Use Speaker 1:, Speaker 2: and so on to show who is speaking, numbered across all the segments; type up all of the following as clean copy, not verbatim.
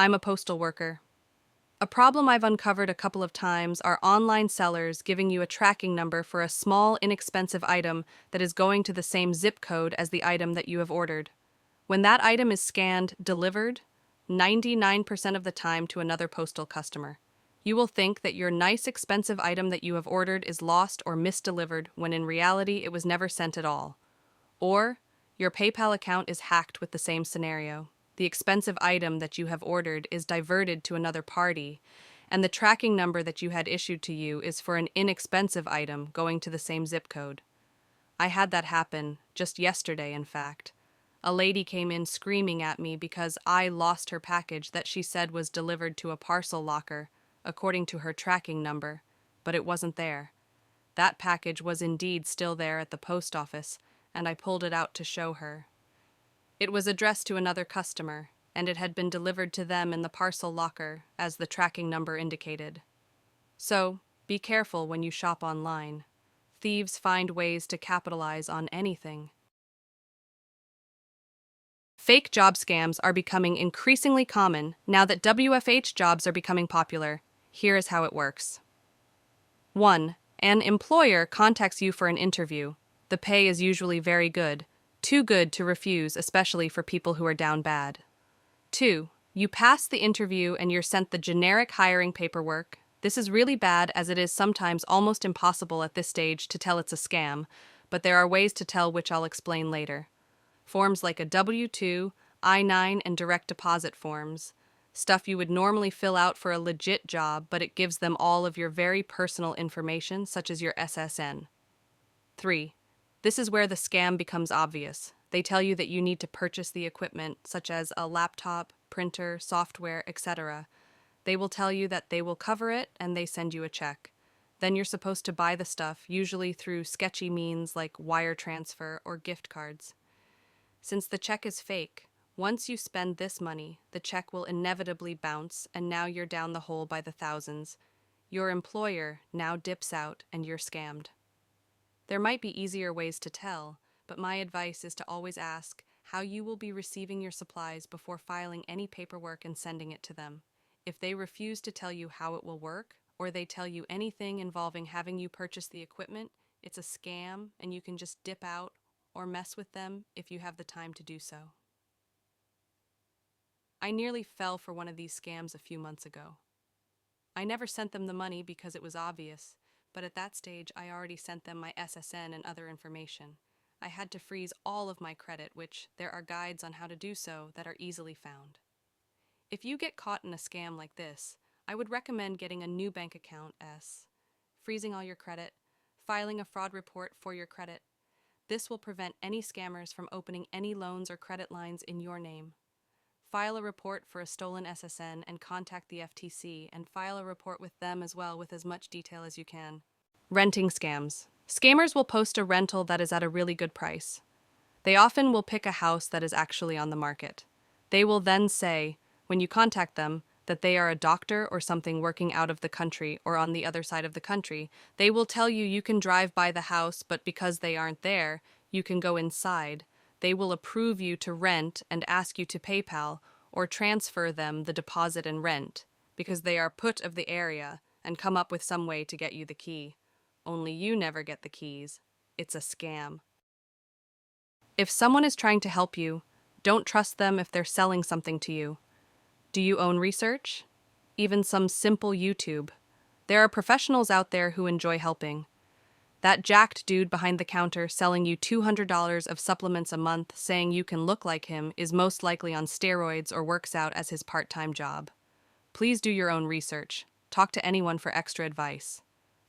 Speaker 1: I'm a postal worker. A problem I've uncovered a couple of times are online sellers giving you a tracking number for a small, inexpensive item that is going to the same zip code as the item that you have ordered. When that item is scanned, delivered, 99% of the time to another postal customer. You will think that your nice, expensive item that you have ordered is lost or misdelivered when in reality it was never sent at all. Or, your PayPal account is hacked with the same scenario. The expensive item that you have ordered is diverted to another party, and the tracking number that you had issued to you is for an inexpensive item going to the same zip code. I had that happen just yesterday, in fact. A lady came in screaming at me because I lost her package that she said was delivered to a parcel locker, according to her tracking number, but it wasn't there. That package was indeed still there at the post office, and I pulled it out to show her. It was addressed to another customer, and it had been delivered to them in the parcel locker, as the tracking number indicated. So, be careful when you shop online. Thieves find ways to capitalize on anything. Fake job scams are becoming increasingly common now that WFH jobs are becoming popular. Here is how it works. 1. An employer contacts you for an interview. The pay is usually very good, too good to refuse, especially for people who are down bad. 2. You pass the interview and you're sent the generic hiring paperwork. This is really bad as it is sometimes almost impossible at this stage to tell it's a scam, but there are ways to tell which I'll explain later. Forms like a W-2, I-9, and direct deposit forms. Stuff you would normally fill out for a legit job, but it gives them all of your very personal information, such as your SSN. 3. This is where the scam becomes obvious. They tell you that you need to purchase the equipment, such as a laptop, printer, software, etc. They will tell you that they will cover it, and they send you a check. Then you're supposed to buy the stuff, usually through sketchy means like wire transfer or gift cards. Since the check is fake, once you spend this money, the check will inevitably bounce, and now you're down the hole by the thousands. Your employer now dips out, and you're scammed. There might be easier ways to tell, but my advice is to always ask how you will be receiving your supplies before filing any paperwork and sending it to them. If they refuse to tell you how it will work, or they tell you anything involving having you purchase the equipment, it's a scam and you can just dip out or mess with them if you have the time to do so. I nearly fell for one of these scams a few months ago. I never sent them the money because it was obvious, but at that stage I already sent them my SSN and other information. I had to freeze all of my credit, which there are guides on how to do so that are easily found. If you get caught in a scam like this, I would recommend getting a new bank account, freezing all your credit, filing a fraud report for your credit. This will prevent any scammers from opening any loans or credit lines in your name. File a report for a stolen SSN and contact the FTC and file a report with them as well with as much detail as you can. Renting scams. Scammers will post a rental that is at a really good price. They often will pick a house that is actually on the market. They will then say, when you contact them, that they are a doctor or something working out of the country or on the other side of the country. They will tell you you can drive by the house, but because they aren't there, you can go inside. They will approve you to rent and ask you to PayPal or transfer them the deposit and rent because they are put of the area and come up with some way to get you the key. Only you never get the keys. It's a scam. If someone is trying to help you, don't trust them if they're selling something to you. Do you own research? Even some simple YouTube. There are professionals out there who enjoy helping. That jacked dude behind the counter selling you $200 of supplements a month saying you can look like him is most likely on steroids or works out as his part-time job. Please do your own research. Talk to anyone for extra advice.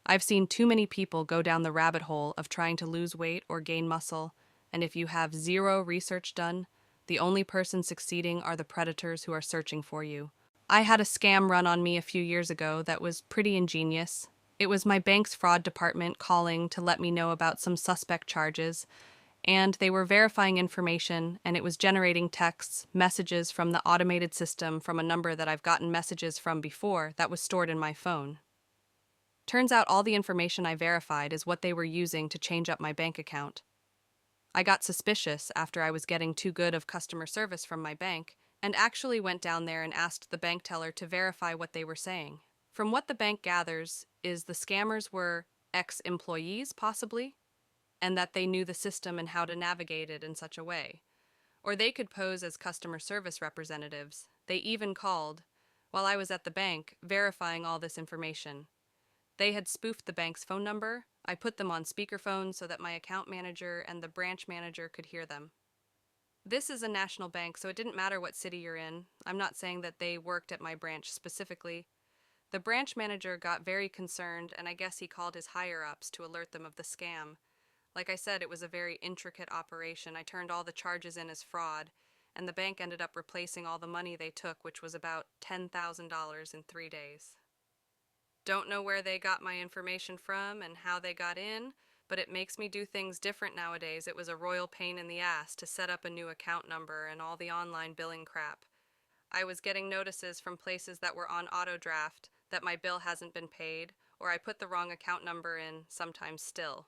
Speaker 1: I've seen too many people go down the rabbit hole of trying to lose weight or gain muscle, and if you have zero research done, the only person succeeding are the predators who are searching for you. I had a scam run on me a few years ago that was pretty ingenious. It was my bank's fraud department calling to let me know about some suspect charges, and they were verifying information, and it was generating texts, messages from the automated system from a number that I've gotten messages from before that was stored in my phone. Turns out all the information I verified is what they were using to change up my bank account. I got suspicious after I was getting too good of customer service from my bank, and actually went down there and asked the bank teller to verify what they were saying. From what the bank gathers is the scammers were ex-employees, possibly, and that they knew the system and how to navigate it in such a way. Or they could pose as customer service representatives. They even called, while I was at the bank, verifying all this information. They had spoofed the bank's phone number. I put them on speakerphone so that my account manager and the branch manager could hear them. This is a national bank, so it didn't matter what city you're in. I'm not saying that they worked at my branch specifically. The branch manager got very concerned, and I guess he called his higher-ups to alert them of the scam. Like I said, it was a very intricate operation. I turned all the charges in as fraud, and the bank ended up replacing all the money they took, which was about $10,000 in 3 days. Don't know where they got my information from and how they got in, but it makes me do things different nowadays. It was a royal pain in the ass to set up a new account number and all the online billing crap. I was getting notices from places that were on auto draft that my bill hasn't been paid, or I put the wrong account number in, sometimes still.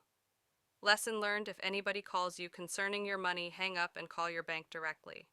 Speaker 1: Lesson learned: if anybody calls you concerning your money, hang up and call your bank directly.